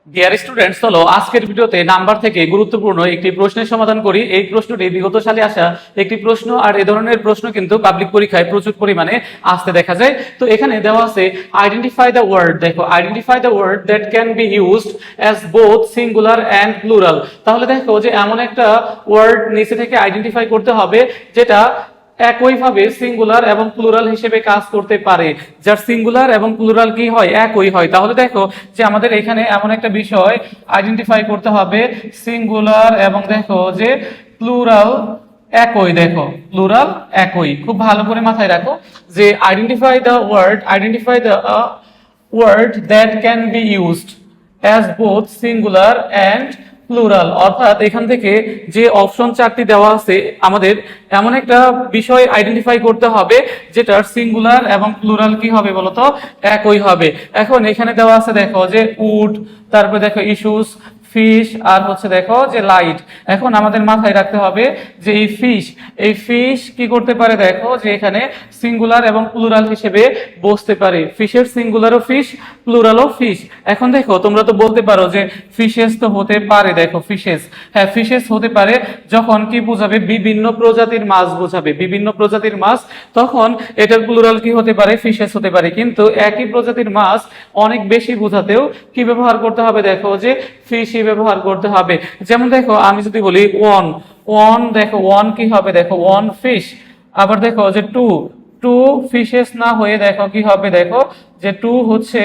Dear students, চলো আজকের ভিডিওতে নাম্বার থেকে গুরুত্বপূর্ণ একটি প্রশ্নের সমাধান করি। এই প্রশ্নটি বিগত সালে আসা একটি প্রশ্ন, আর এই ধরনের প্রশ্ন কিন্তু পাবলিক পরীক্ষায় প্রচুর পরিমাণে আসতে দেখা যায়। তো এখানে দেওয়া আছে আইডেন্টিফাই দ্য ওয়ার্ড, দেখো identify the word that can be used as both singular and plural. তাহলে দেখো যে এমন একটা ওয়ার্ড নিচে থেকে আইডেন্টিফাই করতে হবে যেটা একইভাবে সিঙ্গুলার এবং প্লুরাল হিসেবে কাজ করতে পারে, যার সিঙ্গুলার এবং প্লুরাল কি হয়, একই হয়। তাহলে দেখো যে আমাদের এখানে এমন একটা বিষয় আইডেন্টিফাই করতে হবে, সিঙ্গুলার এবং দেখো যে প্লুরাল একই, দেখো প্লুরাল একই। খুব ভালো করে মাথায় রাখো যে identify the word that can be used as both singular and plural. অর্থাৎ এখান থেকে যে অপশন চারটি দেওয়া আছে, আমাদের এমন একটা বিষয় আইডেন্টিফাই করতে হবে যেটার সিঙ্গুলার এবং প্লুরাল কি হবে বলতো, একই হবে। এখন এখানে দেওয়া আছে দেখো যে উড, তারপরে দেখো ইস্যুস, ফিশ, আর হচ্ছে দেখো যে লাইট। এখন আমাদের মাথায় রাখতে হবে যে এই ফিশ কি করতে পারে, দেখো যে এখানে সিঙ্গুলার এবং প্লুরাল হিসেবে বসতে পারে। ফিশের সিঙ্গুলারও ফিশ, প্লুরালও ফিশ। এখন দেখো তোমরা তো বলতে পারো যে ফিশেস তো হতে পারে, দেখো ফিশেস, হ্যাঁ ফিশেস হতে পারে যখন কি বোঝাবে, বিভিন্ন প্রজাতির মাছ বোঝাবে, বিভিন্ন প্রজাতির মাছ, তখন এটার প্লুরাল কি হতে পারে, ফিশেস হতে পারে। কিন্তু একই প্রজাতির মাছ অনেক বেশি বোঝাতেও কি ব্যবহার করতে হবে, দেখো যে ফিশই ব্যবহার করতে হবে। যেমন দেখো আমি যদি বলি ওয়ান, দেখো ওয়ান কি হবে, দেখো ওয়ান ফিশ। আবার দেখো যে টু ফিশেস না হয়ে দেখো কি হবে, দেখো যে টু হচ্ছে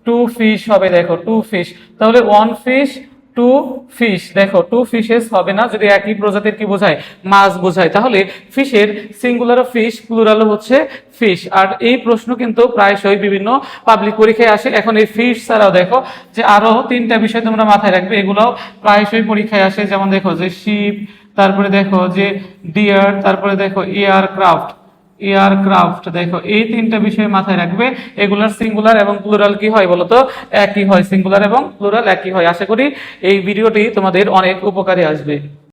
টু ফিশ হবে, দেখো টু ফিশ। তাহলে ওয়ান ফিশ, টু ফিশ, দেখো টু ফিশেস হবে না যদি একই প্রজাতির কি বোঝায়, মাছ বোঝায়। তাহলে ফিশের সিঙ্গুলার ফিশ, প্লুরাল হচ্ছে ফিশ। আর এই প্রশ্ন কিন্তু প্রায়শই বিভিন্ন পাবলিক পরীক্ষায় আসে। এখন এই ফিশ ছাড়াও দেখো যে আরো তিনটা বিষয় তোমরা মাথায় রাখবে, এগুলো প্রায়শই পরীক্ষায় আসে। যেমন দেখো যে শিপ, তারপরে দেখো যে ডিয়ার, তারপরে দেখো এয়ারক্রাফট, দেখো এই তিনটা বিষয় মাথায় রাখবে। এগুলার সিঙ্গুলার এবং প্লুরাল কি হয় বলতো, একই হয়। সিঙ্গুলার এবং প্লুরাল একই হয়। আশা করি এই ভিডিওটি তোমাদের অনেক উপকারে আসবে।